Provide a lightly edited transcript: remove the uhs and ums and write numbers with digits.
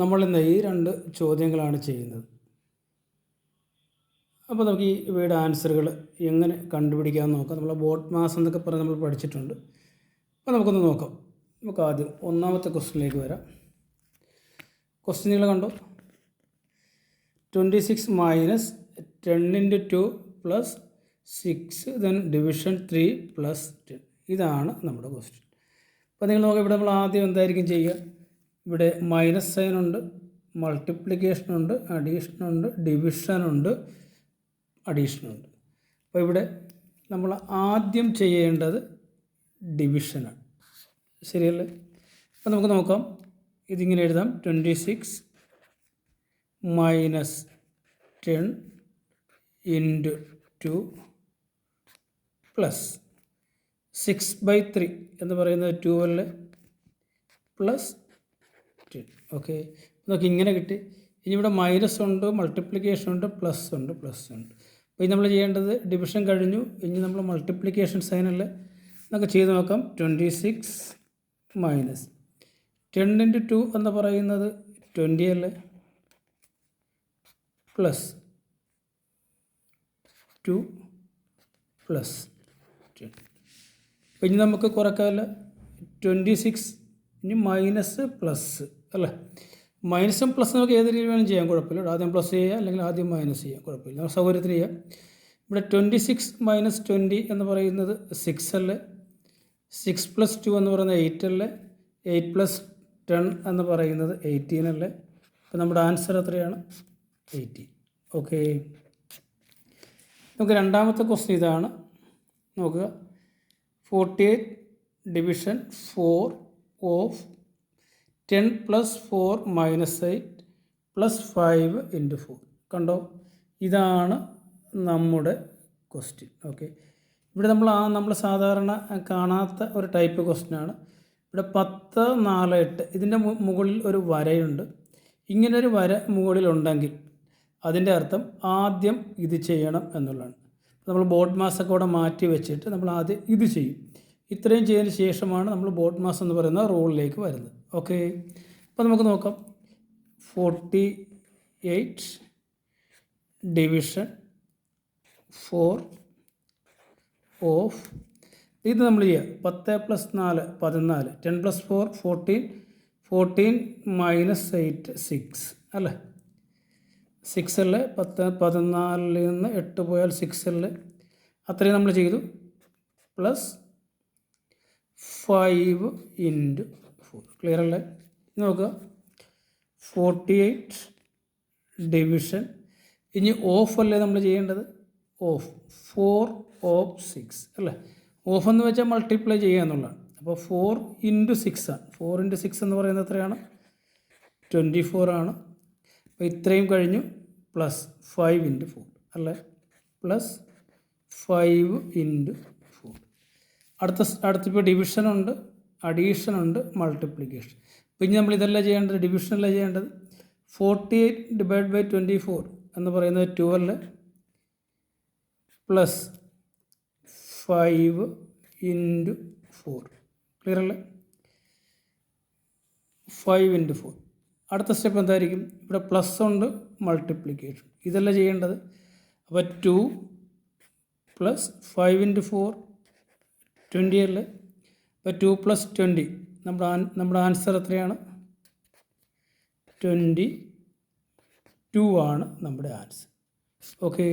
നമ്മളിന്ന് ഈ രണ്ട് ചോദ്യങ്ങളാണ് ചെയ്യുന്നത്. അപ്പോൾ നമുക്ക് ഇവയുടെ ആൻസറുകൾ എങ്ങനെ കണ്ടുപിടിക്കാമെന്ന് നോക്കാം. നമ്മൾ ബോട്ട് മാസ് എന്നൊക്കെ പറഞ്ഞ് നമ്മൾ പഠിച്ചിട്ടുണ്ട്. അപ്പോൾ നമുക്കൊന്ന് നോക്കാം. നമുക്ക് ആദ്യം ഒന്നാമത്തെ ക്വസ്റ്റ്യനിലേക്ക് വരാം. ക്വസ്റ്റ്യനുകൾ കണ്ടോ? 26 minus 10 × 2 plus 6 then division 3 plus 10. ഇതാണ് നമ്മുടെ ക്വസ്റ്റ്യൻ. അപ്പോൾ നിങ്ങൾ നോക്കാം, ഇവിടെ നമ്മൾ ആദ്യം എന്തായിരിക്കും ചെയ്യുക? ഇവിടെ മൈനസ് സൈൻ ഉണ്ട്, മൾട്ടിപ്ലിക്കേഷനുണ്ട്, അഡീഷനുണ്ട്, ഡിവിഷനുണ്ട്, അഡീഷനുണ്ട്. അപ്പോൾ ഇവിടെ നമ്മൾ ആദ്യം ചെയ്യേണ്ടത് ഡിവിഷനാണ്. ശരിയല്ലേ? അപ്പോൾ നമുക്ക് നോക്കാം. ഇതിങ്ങനെ എഴുതാം. 26 മൈനസ് 10 × 2 പ്ലസ് 6/3 എന്ന് പറയുന്നത് 12 പ്ലസ് 10. ഓക്കെ, നമുക്ക് ഇങ്ങനെ കിട്ടി. ഇനി ഇവിടെ മൈനസ് ഉണ്ട്, മൾട്ടിപ്ലിക്കേഷൻ ഉണ്ട്, പ്ലസ് ഉണ്ട്, പ്ലസ് ഉണ്ട്. അപ്പോൾ ഇനി നമ്മൾ ചെയ്യേണ്ടത് ഡിവിഷൻ കഴിഞ്ഞു. ഇനി നമ്മൾ മൾട്ടിപ്ലിക്കേഷൻ സൈനല്ലേ, നമുക്ക് ചെയ്ത് നോക്കാം. 26 മൈനസ് 10 × 2 എന്ന് പറയുന്നത് 20 അല്ലേ, പ്ലസ് 2 പ്ലസ് 10. അപ്പോൾ ഇനി നമുക്ക് കുറക്കാമല്ല. 26 ഇനി മൈനസ് പ്ലസ് അല്ലേ. മൈനസും പ്ലസ് നമുക്ക് ഏത് രീതിയിൽ വേണം ചെയ്യാം, കുഴപ്പമില്ല. ആദ്യം പ്ലസ് ചെയ്യുക അല്ലെങ്കിൽ ആദ്യം മൈനസ് ചെയ്യുക, കുഴപ്പമില്ല. നമുക്ക് സൗകര്യത്തിന് ചെയ്യാം. ഇവിടെ 26 മൈനസ് 20 എന്ന് പറയുന്നത് 6 അല്ലേ, 6 പ്ലസ് 2 എന്ന് പറയുന്നത് 8 അല്ലേ, 8 പ്ലസ് 10 എന്ന് പറയുന്നത് 18 അല്ലേ. അപ്പോൾ നമ്മുടെ ആൻസർ എത്രയാണ്? 18. ഓക്കെ, നമുക്ക് രണ്ടാമത്തെ ക്വസ്റ്റ്യൻ ഇതാണ്. നോക്കുക. 48 division 4 of 10 plus 4 minus 8 plus 5 × 4. കണ്ടോ? ഇതാണ് നമ്മുടെ ക്വസ്റ്റ്യൻ. ഓക്കെ, ഇവിടെ നമ്മൾ സാധാരണ കാണാത്ത ഒരു ടൈപ്പ് ക്വസ്റ്റ്യനാണ്. ഇവിടെ 10, 4, 8 ഇതിൻ്റെ മുകളിൽ ഒരു വരയുണ്ട്. ഇങ്ങനൊരു വര മുകളിലുണ്ടെങ്കിൽ അതിൻ്റെ അർത്ഥം ആദ്യം ഇത് ചെയ്യണം എന്നുള്ളതാണ്. നമ്മൾ ബോട്ട് മാസൊക്കെ കൂടെ മാറ്റി വെച്ചിട്ട് നമ്മൾ ആദ്യം ഇത് ചെയ്യും. ഇത്രയും ചെയ്തതിന് ശേഷമാണ് നമ്മൾ ബോട്ട് മാസ് എന്ന് പറയുന്ന റൂളിലേക്ക് വരുന്നത്. ഓക്കെ, അപ്പോൾ നമുക്ക് നോക്കാം. 48 ഡിവിഷൻ 4 ഓഫ് ഇത് നമ്മൾ ചെയ്യുക. 10 പ്ലസ് 4 14, 10 പ്ലസ് 4 14, 14 മൈനസ് 8 6 അല്ലേ, 6 അല്ലേ. 10 14 നിന്ന് 8 പോയാൽ 6 അല്ലേ. അത്രയും നമ്മൾ ചെയ്തു. പ്ലസ് 5 × 4. ക്ലിയർ അല്ലേ? നോക്കുക. 48 ഡിവിഷൻ ഇനി ഓഫ് അല്ലേ നമ്മൾ ചെയ്യേണ്ടത്? ഓഫ് 4 ഓഫ് 6 അല്ലേ. ഓഫ് എന്ന് വെച്ചാൽ മൾട്ടിപ്ലൈ ചെയ്യുക എന്നുള്ളതാണ്. അപ്പോൾ 4 × 6 ആണ്. 4 × 6 എന്ന് പറയുന്നത് എത്രയാണ്? 24 ആണ്. അപ്പോൾ ഇത്രയും കഴിഞ്ഞു. പ്ലസ് 5 × 4 അല്ലേ, പ്ലസ് 5 × 4. അടുത്തിപ്പോൾ ഡിവിഷനുണ്ട്, അഡീഷനുണ്ട്, മൾട്ടിപ്ലിക്കേഷൻ. പിന്നെ നമ്മൾ ഇതെല്ലാം ചെയ്യേണ്ടത് ഡിവിഷനല്ല ചെയ്യേണ്ടത്. 48/24 എന്ന് പറയുന്നത് 12 പ്ലസ് 5 × 4. ക്ലിയർ അല്ലേ? 5 × 4. അടുത്ത സ്റ്റെപ്പ് എന്തായിരിക്കും? ഇവിടെ പ്ലസ് ഉണ്ട്, മൾട്ടിപ്ലിക്കേഷൻ, ഇതല്ല ചെയ്യേണ്ടത്. അപ്പോൾ 2 പ്ലസ് 5 × 4 20 അല്ലേ. അപ്പോൾ 2 പ്ലസ് 20 നമ്മുടെ ആൻസർ എത്രയാണ്? 22 ആണ് നമ്മുടെ ആൻസർ. ഓക്കെ.